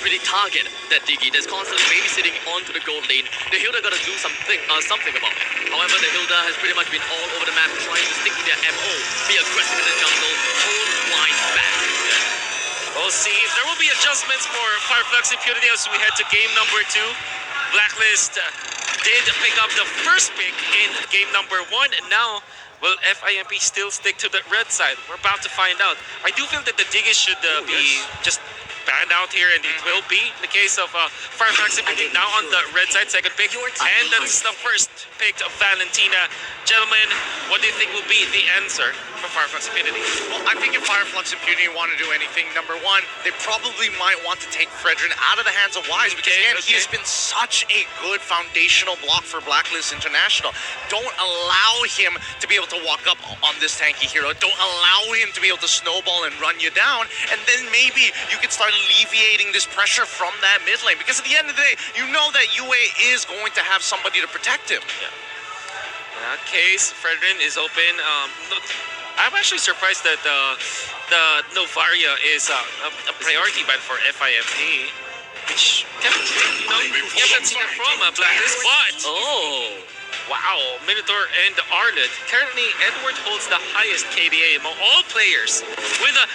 really target that Diggy that's constantly babysitting onto the gold lane. The Hilda gotta do something about it. However, the Hilda has pretty much been all over the map trying to stick to their MO, be aggressive in the jungle, hold wide back. We'll see if there will be adjustments for Fireflux Impunity as we head to game number 2. Blacklist did pick up the first pick in game number 1, and now will FIMP still stick to the red side? We're about to find out. I do feel that the Diggies should be just banned out here, and it will be the case of Fireflux Impunity now on the red side, second pick, and that's the first pick of Valentina. Gentlemen, what do you think will be the answer for Fireflux Impunity? Well, I think if Fireflux Impunity want to do anything, number one, they probably might want to take Fredrin out of the hands of Wise, because again, he has been such a good foundational block for Blacklist International. Don't allow him to be able to walk up on this tanky hero. Don't allow him to be able to snowball and run you down, and then maybe you can start alleviating this pressure from that mid lane, because at the end of the day, you know that UA is going to have somebody to protect him. Yeah. In that case, Fredrin is open. Look, I'm actually surprised that the Novaria is a priority ban for FIMP, which you haven't seen it from Blacklist, but wow, Minotaur and Arlet. Currently, Edward holds the highest KDA among all players with a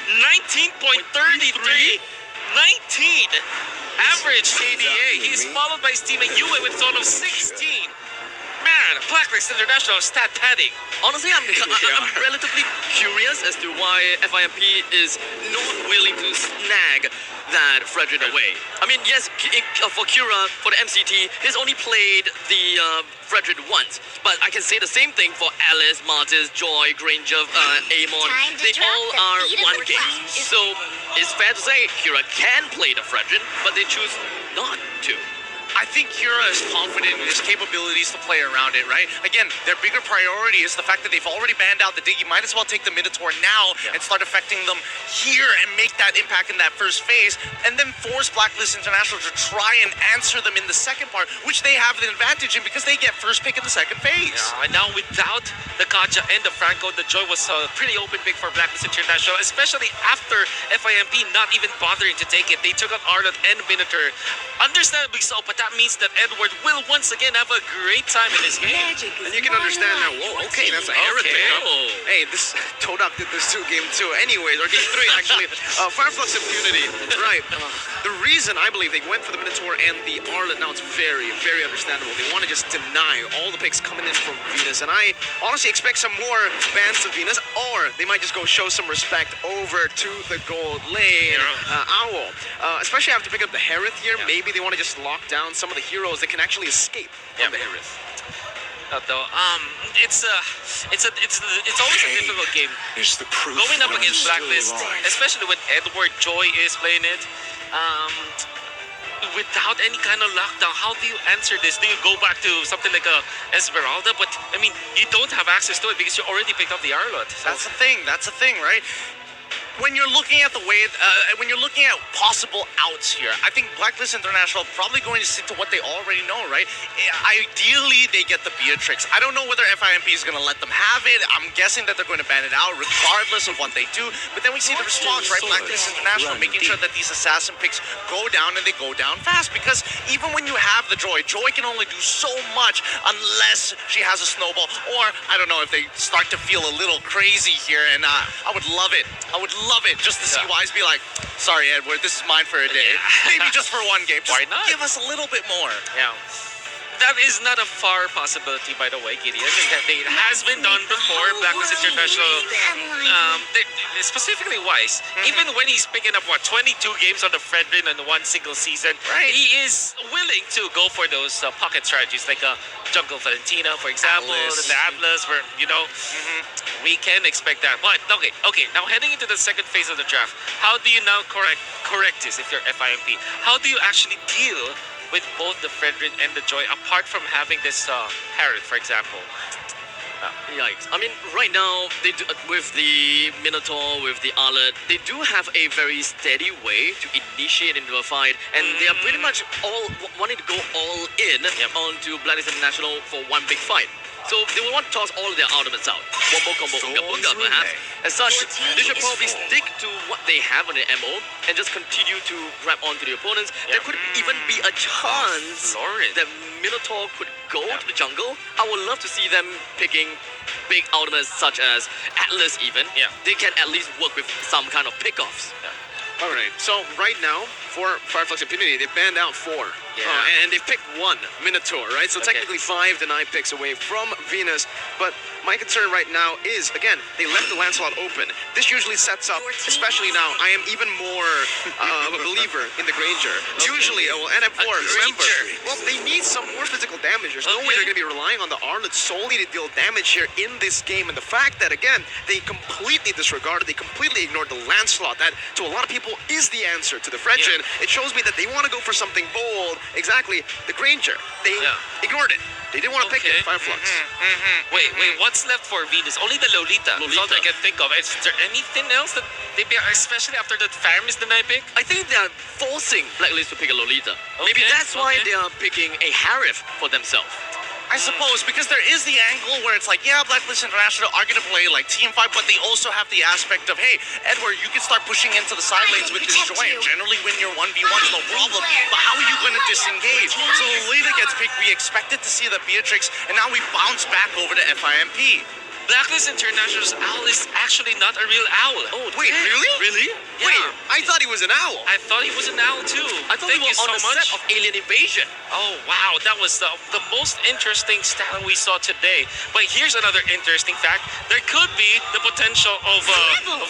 19.33. 19 average KDA. He's followed by his teammate Yue with a total of 16. Man, Blacklist International stat padding. Honestly, I'm relatively curious as to why FIMP is not willing to snag that Fredrin away. I mean, yes, for Kira, for the MCT, he's only played the Fredrin once, but I can say the same thing for Alice, Martis, Joy, Granger, Amon. They all are one game. So it's fair to say Kira can play the Fredrin, but they choose not to. I think Kira is confident in his capabilities to play around it, right? Again, their bigger priority is the fact that they've already banned out the Diggy. Might as well take the Minotaur now and start affecting them here and make that impact in that first phase, and then force Blacklist International to try and answer them in the second part, which they have the advantage in because they get first pick in the second phase. Yeah, and now without the Kaja and the Franco, the Joy was a pretty open pick for Blacklist International, especially after FIMP not even bothering to take it. They took out Arlet and Minotaur. Understandably so, but that means that Edward will once again have a great time in this game. And you can understand now, whoa, okay, that's a Herod pickup. Hey, this Toadok did this too, game 2 anyways, or game 3 actually. Fireflux Impunity, right. The reason I believe they went for the Minotaur and the Arlet now, it's very, very understandable. They want to just deny all the picks coming in from Venus, and I honestly expect some more bans of Venus, or they might just go show some respect over to the gold lane. Owl. Especially after picking up the Hereth here, maybe they want to just lock down some of the heroes that can actually escape from the Hereth. Though, it's always a difficult game. Going up against Blacklist, especially when Edward Joy is playing it. Without any kind of lockdown, how do you answer this? Do you go back to something like a Esmeralda? But I mean, you don't have access to it because you already picked up the Arlot. So. That's the thing. That's the thing, right? When you're looking at the way, when you're looking at possible outs here, I think Blacklist International probably going to stick to what they already know, right? Ideally, they get the Beatrix. I don't know whether FIMP is going to let them have it. I'm guessing that they're going to ban it out regardless of what they do. But then we see the response, right? Blacklist International making sure that these assassin picks go down and they go down fast, because even when you have the Joy can only do so much unless she has a snowball, or I don't know if they start to feel a little crazy here, and I would love it. I would love it just to see Wise be like, sorry, Edward, this is mine for a day. Maybe just for one game. Just why not? Give us a little bit more. Yeah. That is not a far possibility, by the way, Gideon. It has been done before. Blacklist International, specifically Wise, even when he's picking up, 22 games on the Fredrin in one single season, he is willing to go for those pocket strategies, like Jungle Valentina, for example, the Atlas, where, we can expect that. But, okay, now heading into the second phase of the draft, how do you now correct this if you're FIMP? How do you actually deal with both the Fredrin and the Joy, apart from having this Herod, for example? Yikes. I mean, right now, they do, with the Minotaur, with the Arlet, they do have a very steady way to initiate into a fight, and they are pretty much all wanting to go all in onto Blacklist International for one big fight. So they will want to toss all of their ultimates out. Wombo combo unga bunga perhaps. As such, they should probably stick to what they have on their MO and just continue to grab onto the opponents. There could even be a chance Lauren. that Minotaur could go to the jungle. I would love to see them picking big ultimates such as Atlas even. Yeah. They can at least work with some kind of pickoffs. All right, so right now, for Fireflux Impunity, they banned out 4. Yeah. And they've picked 1, Minotaur, right? So Okay. technically 5 deny picks away from Venus. But my concern right now is, again, they left the land slot open. This usually sets up, especially now, I am even more of a believer in the Granger. Usually, NM4, remember, Granger. well, they need some more physical damage. There's no way they're going to be relying on the Arlet solely to deal damage here in this game. And the fact that, again, they completely disregarded, they completely ignored the land slot, that to a lot of people is the answer to the Fredgen. It shows me that they want to go for something bold. Exactly, the Granger. They ignored it. They didn't want to pick it, Fireflux. Wait, what's left for Venus? Only the Lolita. That's all I can think of. Is there anything else that they pick, especially after the Farm is the night pick? I think they are forcing Blacklist to pick a Lolita. Maybe Okay, that's why okay. they are picking a Harif for themselves. I suppose, because there is the angle where it's like, yeah, Blacklist International are going to play like team fight, but they also have the aspect of, hey, Edward, you can start pushing into the side lanes with this joy and generally win your 1v1s, no problem. But how are you going to disengage? So Lolita gets picked. We expected to see the Beatrix, and now we bounce back over to FIMP. Blacklist International's owl is actually not a real owl. Oh, Wait, really? Really? Yeah. Wait, I thought he was an owl. I thought he was an owl too. I thought Thank we were you on so the much. set of Alien Invasion. Oh wow, that was the most interesting stat we saw today. But here's another interesting fact: there could be the potential of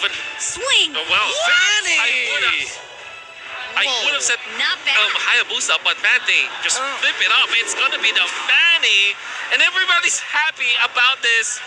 an Swing. well, Fanny! I would have said Not bad. Hayabusa, but man, they just flip it up. It's gonna be the Fanny, and everybody's happy about this.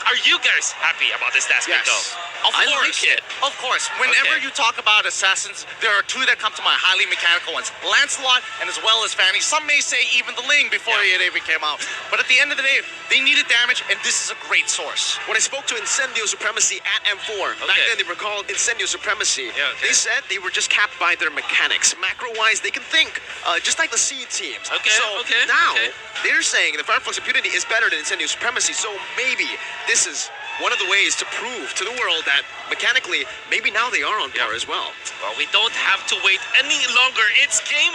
Are you guys happy about this last pick Yes. though? Of I course. like it. Of course. Whenever Okay. you talk about assassins, there are 2 that come to mind, highly mechanical ones. Lancelot and as well as Fanny. Some may say even the Ling before it even came out. But at the end of the day, they needed damage, and this is a great source. When I spoke to Incendio Supremacy at M4, back Okay. then they were called Incendio Supremacy. Yeah, okay. They said they were just capped by their mechanics. Macro-wise, they can think, just like the seed teams. Okay, So okay, now, okay. they're saying the Fireflux Impunity is better than Incendio Supremacy, so maybe this is one of the ways to prove to the world that mechanically, maybe now they are on par as well. Well, we don't have to wait any longer. It's game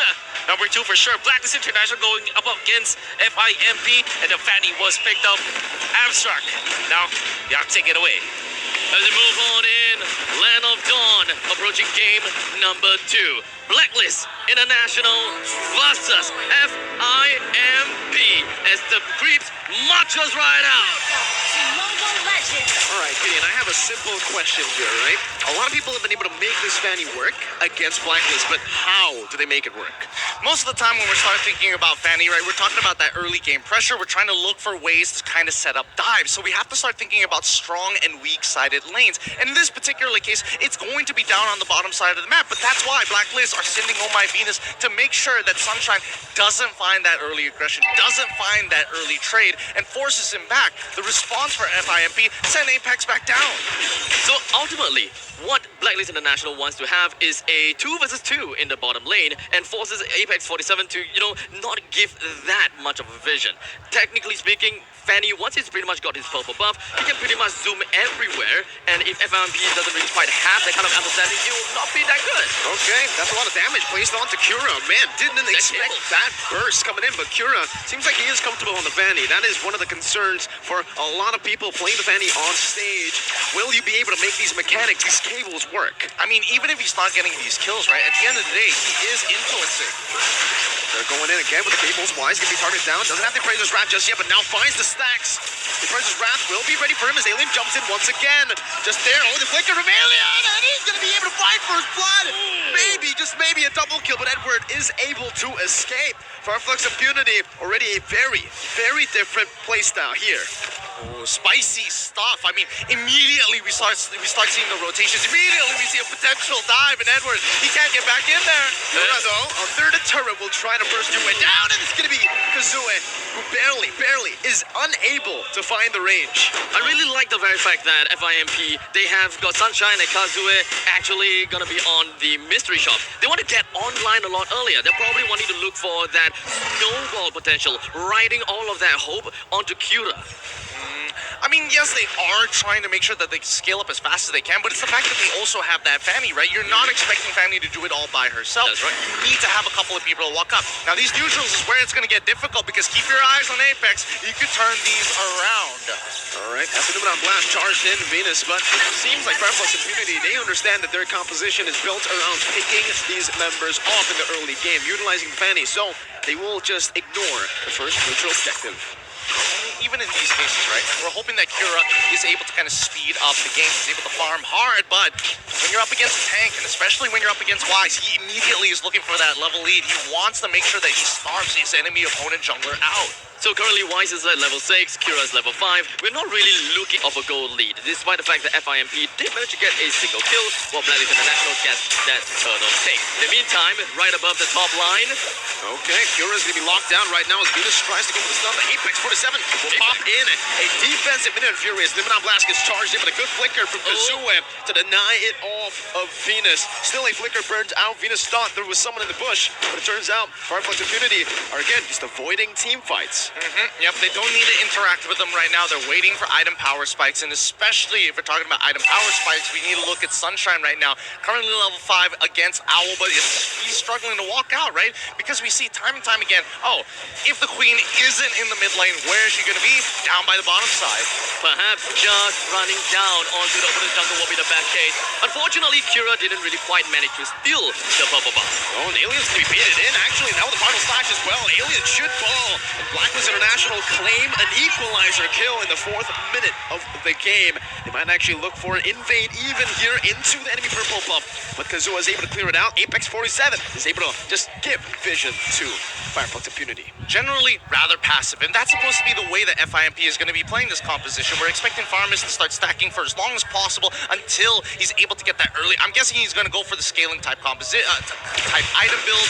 number 2 for sure. Blacklist International going up against FIMP, and the Fanny was picked up. Abstract. Now, y'all take it away. As we move on in, Land of Dawn, approaching game number 2. Blacklist International versus FIMP as the creeps march us right out. Mobile Legends. All right, Gideon, I have a simple question here, right? A lot of people have been able to make this Fanny work against Blacklist, but how do they make it work? Most of the time when we start thinking about Fanny, right, we're talking about that early game pressure. We're trying to look for ways to kind of set up dives. So we have to start thinking about strong and weak-sided lanes. And in this particular case, it's going to be down on the bottom side of the map. But that's why Blacklist are sending Oh My Venus to make sure that Sunshine doesn't find that early aggression, doesn't find that early trade, and forces him back. The response for FIMP, send Apex back down. So ultimately, what Blacklist International wants to have is a 2 versus 2 in the bottom lane and forces Apex 47 to, not give that much of a vision. Technically speaking, Fanny, once he's pretty much got his purple buff, he can pretty much zoom everywhere, and if FIMP doesn't really quite have that kind of understanding, it will not be that good. Okay, that's a lot of damage placed onto Cura. Man, didn't expect that burst coming in, but Cura seems like he is comfortable on the Fanny. That is one of the concerns for a lot of people playing the Fanny on stage. Will you be able to make these mechanics, these cables work? I mean, even if he's not getting these kills, right, at the end of the day, he is influencing. They're going in again with the cables. Wise can be targeted down. Doesn't have the Appraiser's Wrath just yet, but now finds the stacks. The Appraiser's Wrath will be ready for him as Alien jumps in once again. Just there. Oh, the flicker from Alien, and he's going to be able to fight for his blood. Maybe, just maybe a double kill, but Edward is able to escape. Fireflux Impunity, already a very, very different playstyle here. Oh, spicy stuff. I mean, immediately we start seeing the rotations. Immediately we see a potential dive, and Edwards, he can't get back in there. Yura, though, a third turret will try to burst Yue down, and it's going to be Kazue, who barely is unable to find the range. I really like the very fact that FIMP, they have got Sunshine and Kazue actually gonna be on the mystery shop. They want to get online a lot earlier. They're probably wanting to look for that snowball potential, riding all of that hope onto Cura. I mean, yes, they are trying to make sure that they scale up as fast as they can, but it's the fact that they also have that Fanny, right? You're not expecting Fanny to do it all by herself. That's right. You need to have a couple of people to walk up. Now, these neutrals is where it's going to get difficult because keep your eyes on Apex. You could turn these around. All right, that's the blast charged in Venus, but it seems like Fireflux Impunity, they understand that their composition is built around picking these members off in the early game, utilizing Fanny, so they will just ignore the first neutral objective. Even in these cases, right, we're hoping that Cura is able to kind of speed up the game, is able to farm hard, but when you're up against a tank, and especially when you're up against Wise, he immediately is looking for that level lead. He wants to make sure that he starves his enemy opponent jungler out. So currently Wise is at level 6, Kira's level 5. We're not really looking of a gold lead, despite the fact that FIMP did manage to get a single kill, while Blacklist International gets that turtle take. In the meantime, right above the top line, Okay, Cura's gonna be locked down right now as Venus tries to go for the stun. The Apex 47 will pop in a defensive minute. Furious. Limit Blast gets charged in with a good flicker from Kazue to deny it off of Venus. Still a flicker burns out. Venus thought there was someone in the bush, but it turns out Fireflux Impunity are again just avoiding team fights. Yep, they don't need to interact with them right now. They're waiting for item power spikes, and especially if we're talking about item power spikes, we need to look at Sunshine right now. Currently level 5 against Owl, but he's struggling to walk out, right? Because we see time and time again, oh, if the Queen isn't in the mid lane, where is she going to be? Down by the bottom side. perhaps just running down onto the opponent's jungle will be the best case. Unfortunately, Kira didn't really quite manage to steal the bubble buff. Oh, and Aliens can be baited in. Actually, now with the final slash as well. Aliens should fall. And Blacklist International claim an equalizer kill in the 4th minute of the game. They might actually look for an invade even here into the enemy purple buff. But Kazua is able to clear it out. Apex 47 is able to just give vision to Fireflux Impunity. Generally rather passive, and that's supposed to be the way that FIMP is going to be playing this composition. We're expecting Farmers to start stacking for as long as possible until he's able to get that early. I'm guessing he's going to go for the scaling type type item build,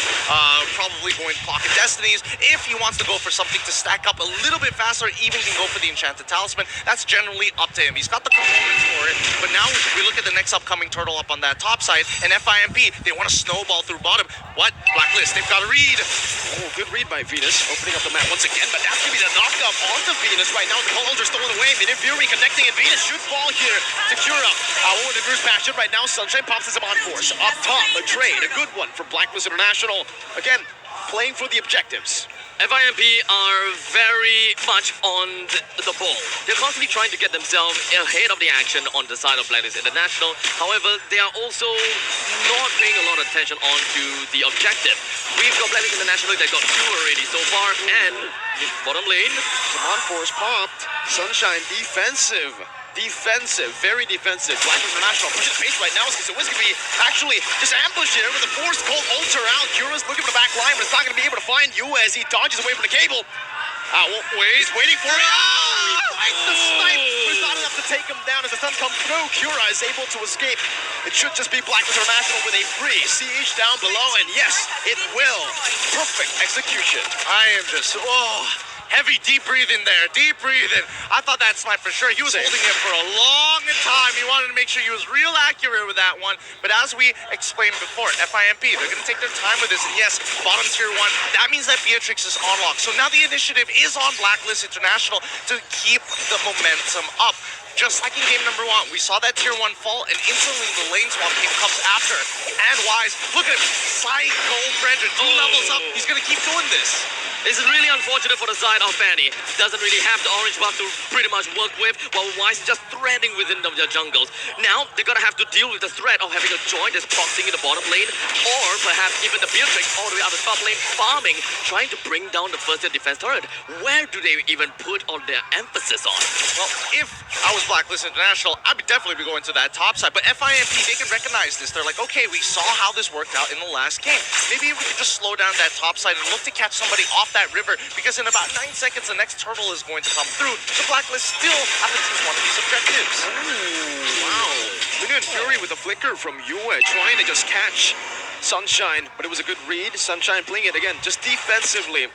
probably going to Pocket Destinies. If he wants to go for something to stack up a little bit faster, even can go for the Enchanted Talisman. That's generally up to him. He's got the components for it, but now we look at the next upcoming turtle up on that top side, and FIMP, they want to snowball through bottom. What? Blacklist, they've got a read. Oh, good read by Venus, opening up the map once again, but that's going to be the knock-up onto Venus right now. The colors are stolen away. Mid Fury connecting, and Venus should fall here to Cura. Owl in the Bruce Passion right now. Sunshine pops his on force. Up top, a trade, a good one from Blacklist International. Again, playing for the objectives. FIMP are very much on the ball. They're constantly trying to get themselves ahead of the action on the side of Blacklist International. However, they are also not paying a lot of attention onto the objective. We've got Blacklist International that got 2 already so far, and bottom lane. On force popped. Sunshine defensive. Defensive, very defensive. Blacklist International pushing the pace right now. So it's going to be actually just ambush here with a forced cold ultra out. Cura's looking for the back line, but it's not going to be able to find you as he dodges away from the cable. He's waiting for it. The snipe, but it's not enough to take him down as the sun comes through. Cura is able to escape. It should just be Blacklist International with a free siege down below, and yes, it will. Perfect execution. I am just, heavy deep breathing there, deep breathing. I thought that snipe for sure. He was holding it for a long time. He wanted to make sure he was real accurate with that one. But as we explained before, FIMP, they're going to take their time with this. And yes, bottom tier 1, that means that Beatrix is on lock. So now the initiative is on Blacklist International to keep the momentum up. Just like in game number 1, we saw that tier 1 fall, and instantly the lane swap team comes after. And Wise, look at him, Psycho Frederick, 2 levels up. He's going to keep doing this. This is really unfortunate for the side of Fanny. Doesn't really have the orange buff to pretty much work with, while Wise is just threading within their jungles. Now, they're gonna have to deal with the threat of having a joint that's proxying in the bottom lane, or perhaps even the Beatrix all the way out the top lane, farming, trying to bring down the first defense turret. Where do they even put all their emphasis on? Well, if I was Blacklist International, I'd definitely be going to that top side. But FIMP, they can recognize this. They're like, okay, we saw how this worked out in the last game. Maybe we could just slow down that top side and look to catch somebody off off that river, because in about 9 seconds, the next turtle is going to come through. The Blacklist still have to seize one of these objectives. Wow. Lunar and Fury with a flicker from Yue, trying to just catch Sunshine, but it was a good read. Sunshine playing it again, just defensively.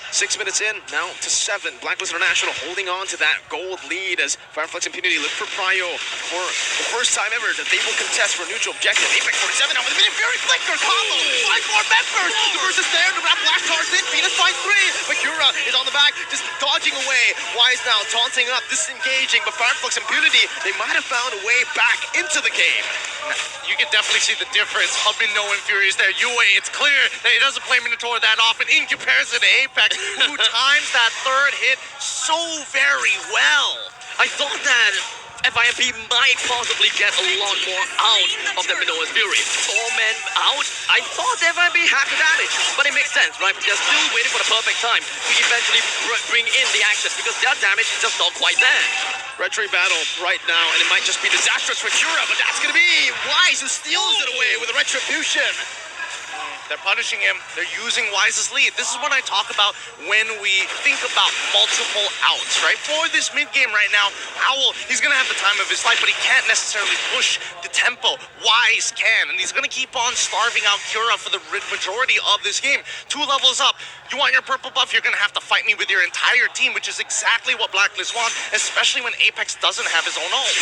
6 minutes in, now to 7. Blacklist International holding on to that gold lead as Fireflex Impunity look for Prio for the first time ever that they will contest for a neutral objective. Apex 47 now with a minute Fury flicker combo. 5 more members. The first is there to wrap Black Stars in. Venus finds 3. Bakura is on the back, just dodging away. Wise now taunting up, disengaging, but Fireflex Impunity, they might have found a way back into the game. You can definitely see the difference. Mino and Fury is there. Yue, it's clear that he doesn't play Minotaur that often in comparison to Apex, who times that third hit so very well. I thought that FIMP might possibly get a lot more out of the Mino and Fury. 4 men out. I thought FIMP had the damage, but it makes sense, right? They're still waiting for the perfect time to eventually bring in the action because their damage is just not quite there. Retry battle right now, and it might just be disastrous for Cura, but that's gonna be Wise who steals it away with a retribution. They're punishing him. They're using Wise's lead. This is what I talk about when we think about multiple outs, right? For this mid-game right now, Owl, he's going to have the time of his life, but he can't necessarily push the tempo. Wise can, and he's going to keep on starving out Cura for the majority of this game. 2 levels up. You want your purple buff, you're going to have to fight me with your entire team, which is exactly what Blacklist wants, especially when Apex doesn't have his own ult.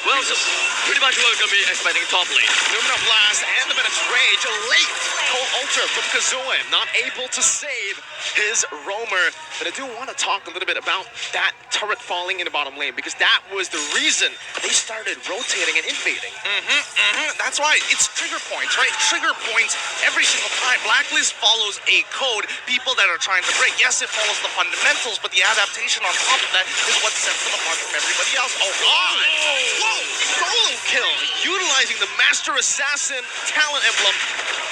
Well, so pretty much we're going to be expecting top lane. Lumina Blast and the Minute's Rage, a late Cold Ultra from Kazooie, not able to save his roamer. But I do want to talk a little bit about that turret falling in the bottom lane, because that was the reason they started rotating and invading. That's right. It's trigger points, right? Trigger points every single time. Blacklist follows a code. People that are trying to break, yes, it follows the fundamentals, but the adaptation on top of that is what sets them apart from everybody else. Oh, God! Whoa! Solo kill, utilizing the Master Assassin talent emblem.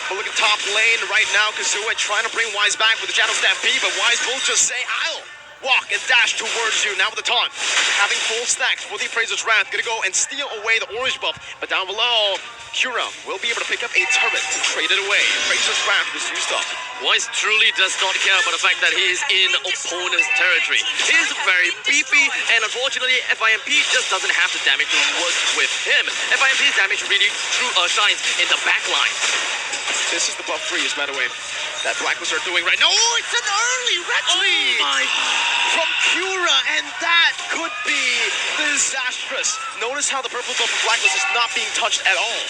But look at top lane right now. Kazooie trying to bring Wise back with the Shadow Stampede, but Wise will just say, I'll walk and dash towards you. Now with the taunt, having full stacks for the Appraiser's Wrath, gonna go and steal away the orange buff. But down below, Cura will be able to pick up a turret to trade it away. Appraiser's Wrath was used up. Wise truly does not care about the fact that he is in opponent's territory. He is very beefy, and unfortunately, FIMP just doesn't have the damage to work with him. FIMP's damage really shines in the backline. This is the buff freeze, by the way, that Blacklist are doing right now. Oh, it's an early retry from Cura, and that could be disastrous. Notice how the purple buff from Blacklist is not being touched at all.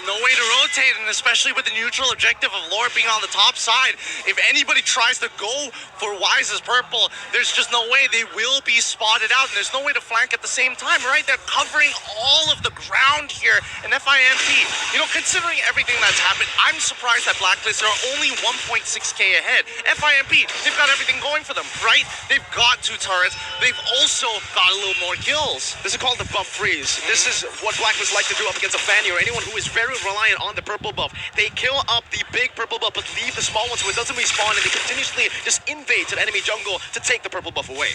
No way to rotate, and especially with the neutral objective of Lord being on the top side. If anybody tries to go for Wise's purple, there's just no way. They will be spotted out, and there's no way to flank at the same time, right? They're covering all of the ground here. And FIMP, you know, considering everything that's happened, I'm surprised that Blacklist are only 1.6k ahead. FIMP, they've got everything going for them, right? They've got 2 turrets. They've also got a little more kills. This is called the buff freeze. This is what Blacklist like to do up against a Fanny or anyone who is very reliant on the purple buff. They kill up the big purple buff, but leave the small ones so it doesn't respawn, and they continuously just invade to the enemy jungle to take the purple buff away.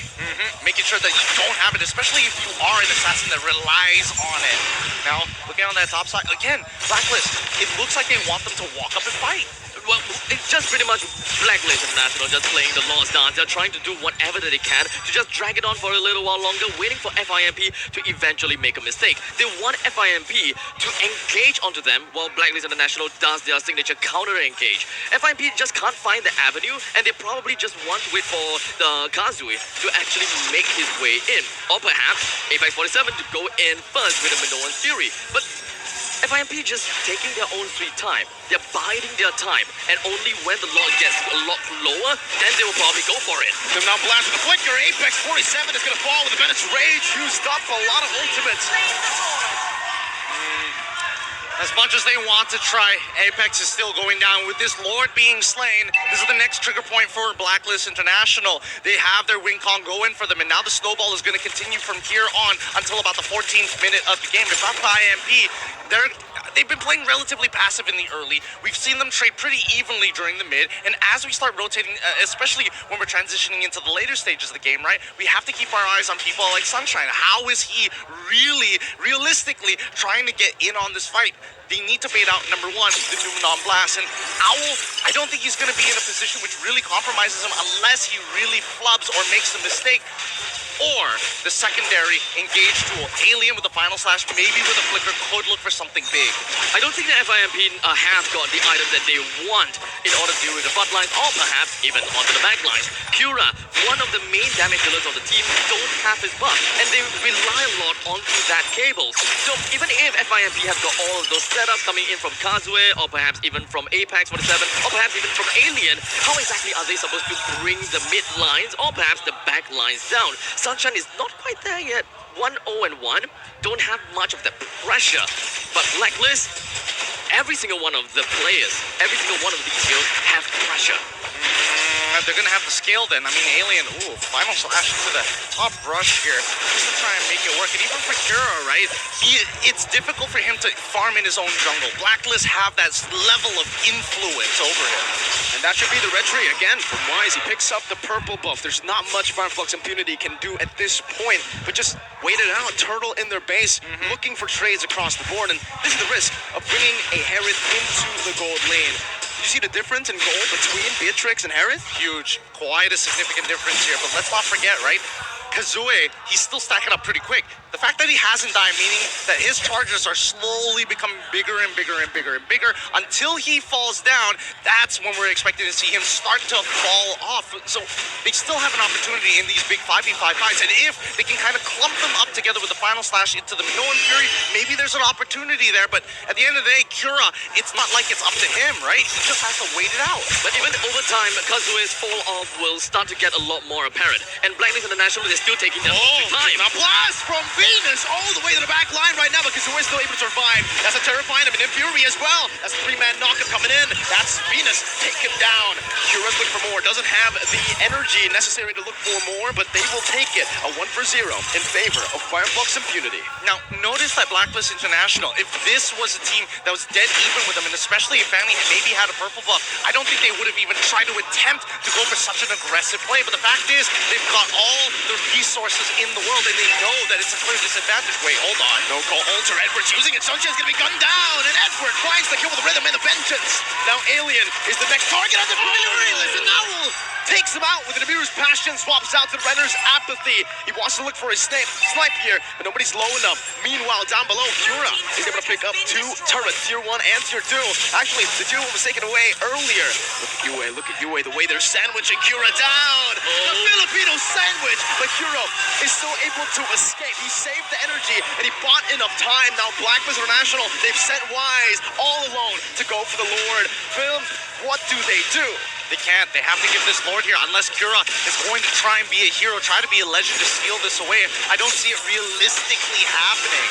Making sure that you don't have it, especially if you are an assassin that relies on it. Now, looking on that top side, again, Blacklist, it looks like they want them to walk up and fight. Well, it's just pretty much Blacklist International just playing the Lost Dance. They're trying to do whatever that they can to just drag it on for a little while longer, waiting for FIMP to eventually make a mistake. They want FIMP to engage onto them while Blacklist International does their signature counter-engage. FIMP just can't find the avenue, and they probably just want to wait for the Kazooie to actually make his way in. Or perhaps Apex 47 to go in first with a Minoan Fury. But FIMP just taking their own sweet time. They're biding their time, and only when the log gets a lot lower, then they will probably go for it. So now blast with the flicker. Apex 47 is going to fall with the Minute's Rage used up. A lot of ultimates. As much as they want to try, Apex is still going down. With this Lord being slain, this is the next trigger point for Blacklist International. They have their win con going for them, and now the snowball is going to continue from here on until about the 14th minute of the game. If not by IMP, they've been playing relatively passive in the early. We've seen them trade pretty evenly during the mid, and as we start rotating, especially when we're transitioning into the later stages of the game, right, we have to keep our eyes on people like Sunshine. How is he really, realistically trying to get in on this fight? They need to bait out, number one, the Numenon Blast, and Owl, I don't think he's going to be in a position which really compromises him unless he really flubs or makes a mistake. Or the secondary engage tool. Alien with the final slash, maybe with a flicker, could look for something big. I don't think the FIMP have got the item that they want in order to deal with the front lines or perhaps even onto the back lines. Cura, one of the main damage dealers of the team, don't have his buff and they rely a lot onto that cable. So even if FIMP have got all of those setups coming in from Kazue or perhaps even from Apex 47 or perhaps even from Alien, how exactly are they supposed to bring the mid lines or perhaps the back lines down? Sunshine is not quite there yet. 1-0-1, don't have much of that pressure. But Blacklist, every single one of the players, every single one of these heroes have pressure. They're going to have to scale then. I mean, Alien, final slash into the top brush here just to try and make it work. And even for Kura, right, it's difficult for him to farm in his own jungle. Blacklist have that level of influence over him. And that should be the red tree again from Wise. He picks up the purple buff. There's not much Fireflux Impunity can do at this point, but just wait it out. Turtle in their base, looking for trades across the board. And this is the risk of bringing a Harith into the gold lane. Did you see the difference in gold between Beatrix and Harith? Huge. Quite a significant difference here. But let's not forget, right? Kazue, he's still stacking up pretty quick. The fact that he hasn't died, meaning that his charges are slowly becoming bigger and bigger and bigger and bigger until he falls down. That's when we're expecting to see him start to fall off. So they still have an opportunity in these big 5v5 fights. And if they can kind of clump them up together with the final slash into the Minoan Fury, maybe there's an opportunity there. But at the end of the day, Kura, it's not like it's up to him, right? He just has to wait it out. But even over time, Kazue's fall off will start to get a lot more apparent. And Blacklist International is still taking their time. A blast from Venus all the way to the back line right now, but Kazue's still able to survive. That's a terrifying of an Fury as well. That's a three-man knockup coming in. That's Venus. Take him down. Kura's looking for more. Doesn't have the energy necessary to look for more, but they will take it. A 1-0 in favor of Fireflux Impunity. Now, notice that Blacklist International, if this was a team that was dead even with them, and especially if Fanny maybe had a purple buff, I don't think they would have even tried to attempt to go for such an aggressive play. But the fact is, they've got all the resources in the world, and they know that it's a clear disadvantage. Wait, hold on. No call alter. Edward's using it. Sunshine's gonna be gunned down, and Edward finds the kill with the rhythm and the vengeance. Now Alien is the next target on the Fury. Listen, Owl takes him out with an Amir's passion, swaps out to the Renner's apathy. He wants to look for his snipe here, but nobody's low enough. Meanwhile, down below, Kura is able to pick up 2 turrets, tier 1 and tier 2. Actually, the tier 1 was taken away earlier. Look at Yue, the way they're sandwiching Kura down. The Filipino sandwich, but Kura is still able to escape. He saved the energy, and he bought enough time. Now Blacklist International, they've sent Wise all alone to go for the Lord. Film, what do they do? They can't. They have to give this Lord here unless Kura is going to try and be a hero, try to be a legend to steal this away. I don't see it realistically happening.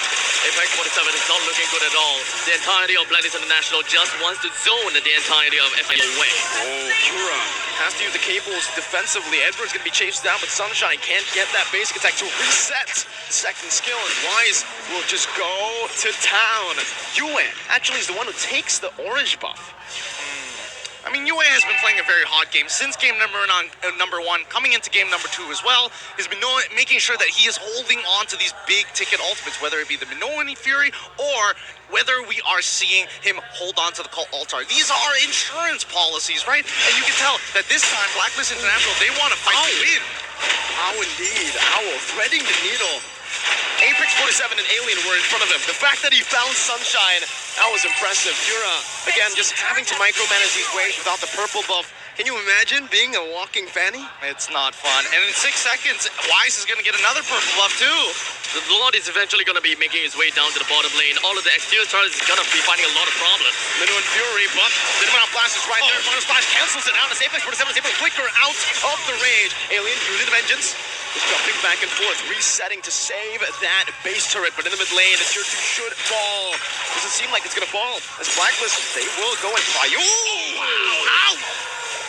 Apex 47 is not looking good at all. The entirety of Blacklist International just wants to zone the entirety of FIMP away. Oh, Kura has to use the cables defensively. Edward's gonna be chased down, but Sunshine can't get that basic attack to reset the second skill, and Wise will just go to town. Yue actually is the one who takes the orange buff. I mean, Yue has been playing a very hot game since game number 1, coming into game number 2 as well. He's been making sure that he is holding on to these big ticket ultimates, whether it be the Minoan Fury or whether we are seeing him hold on to the Cult Altar. These are insurance policies, right? And you can tell that this time, Blacklist International, they want to fight to win. How indeed. Owl threading the needle. Apex 47 and Alien were in front of him. The fact that he found Sunshine, that was impressive. Kura, again, just having to micromanage these waves without the purple buff. Can you imagine being a walking Fanny? It's not fun. And in 6 seconds, Wise is going to get another purple buff too. The Lord is eventually going to be making his way down to the bottom lane. All of the exterior stars is going to be finding a lot of problems. Minoan Fury, but the Minoan Blast is right there. Final Splash cancels it out as Apex 47 is able to flicker out of the rage. Alien using the vengeance. Just jumping back and forth, resetting to save that base turret, but in the mid lane, the tier 2 should fall. Doesn't seem like it's gonna fall. As Blacklist, they will go and prioritize. Oh, wow! Ow!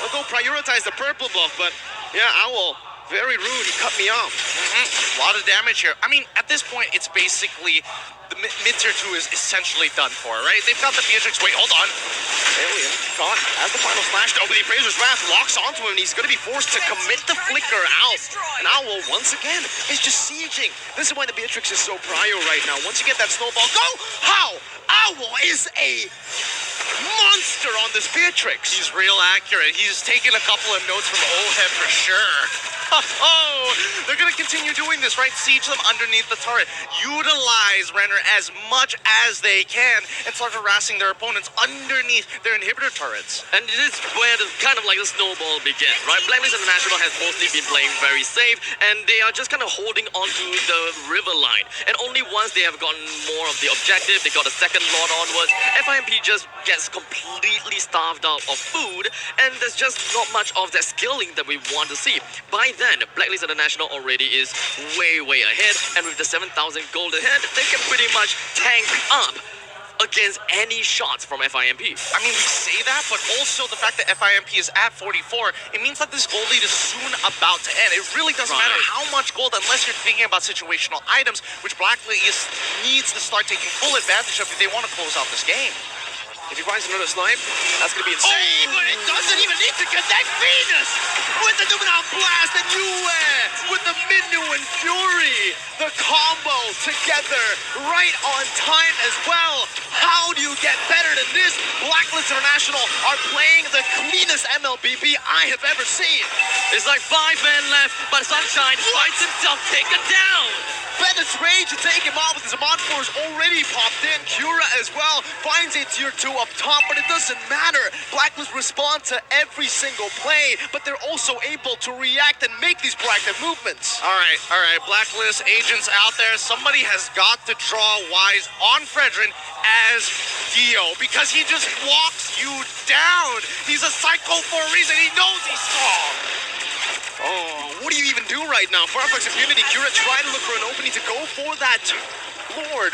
They'll go prioritize the purple buff, but yeah, Owl, very rude. He cut me off. A lot of damage here. I mean, at this point, it's basically the mid-tier 2 is essentially done for, right? They've got the Beatrix. Wait, hold on. Alien caught as the final slash over the Appraiser's Wrath locks onto him, and he's going to be forced to commit the flicker out. And Owl, once again, is just sieging. This is why the Beatrix is so prio right now. Once you get that snowball, go! How? Owl is a monster monster on this Beatrix. He's real accurate. He's taken a couple of notes from Ohev for sure. Oh, they're going to continue doing this, right? Siege them underneath the turret. Utilize Renner as much as they can and start harassing their opponents underneath their inhibitor turrets. And this is where the kind of like the snowball begins, right? Blacklist International has mostly been playing very safe, and they are just kind of holding onto the river line. And only once they have gotten more of the objective, they got a second lot onwards, FIMP just gets completely starved out of food, and there's just not much of that skilling that we want to see. By then, Blacklist International already is way ahead, and with the 7,000 gold ahead, they can pretty much tank up against any shots from FIMP. I mean, we say that, but also the fact that FIMP is at 44, it means that this gold lead is soon about to end. It really doesn't matter how much gold, unless you're thinking about situational items, which Blacklist needs to start taking full advantage of if they want to close out this game. If he finds another snipe, that's gonna be insane. Oh, but it doesn't even need to connect Venus with the Numenal Blast and Yue with the Minu and Fury. The combo together right on time as well. How do you get better than this? Blacklist International are playing the cleanest MLBB I have ever seen. It's like 5 men left, but Sunshine fights himself taken down. Bennett's rage to take him off with his Amon Force already popped in. Cura as well finds a tier 2 up top, but it doesn't matter. Blacklist respond to every single play, but they're also able to react and make these proactive movements. All right. Blacklist agents out there. Somebody has got to draw wise on Fredrin as Dio, because he just walks you down. He's a psycho for a reason. He knows he's strong. Oh, what do you even do right now? Firefox Immunity, Kira tried to look for an opening to go for that Lord,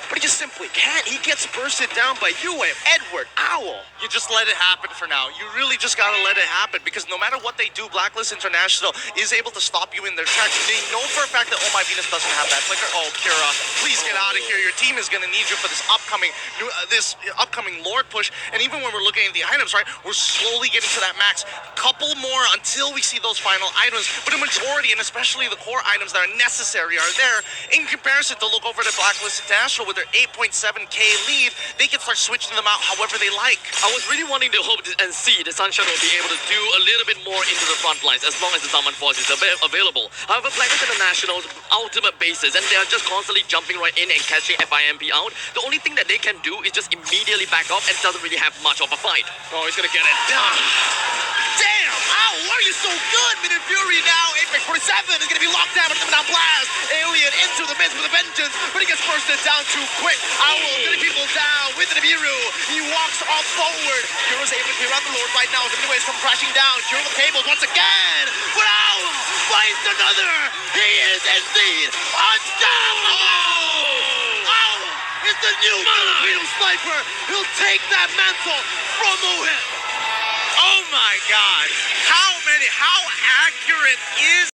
but he just simply can't. He gets bursted down by Yue, Edward, Owl. You just let it happen for now. You really just gotta let it happen, because no matter what they do, Blacklist International is able to stop you in their tracks. They know for a fact that Oh My Venus doesn't have that flicker. Oh, Kira, please get out of here. Your team is gonna need you for this upcoming Lord push. And even when we're looking at the items, right, we're slowly getting to that max. Couple more until we see those final items, but a majority, and especially the core items that are necessary, are there. In comparison to look over to Blacklist International with their 8.7k lead, they can start switching them out however they like. I was really wanting to hope and see the Sunshine will be able to do a little bit more into the front lines as long as the Summon Force is available. However, Blacklist International's ultimate bases, and they are just constantly jumping right in and catching FIMP out. The only thing that they can do is just immediately back off, and doesn't really have much of a fight. Oh, he's gonna get it. Damn! Ow, why are you so good? Mid Fury now, Apex 47 is gonna be locked down with the Numenal Blast. Alien into the midst with a vengeance, but he gets bursted down too quick. Owl getting people down with the Nibiru. He walks off forward. Kira's able to clear out the Lord right now. The Minue's come crashing down. Kira the cables once again. But Owl finds another. He is indeed unstoppable. Owl is the new Filipino sniper. He'll take that mantle from Ohen. Oh my God. How accurate is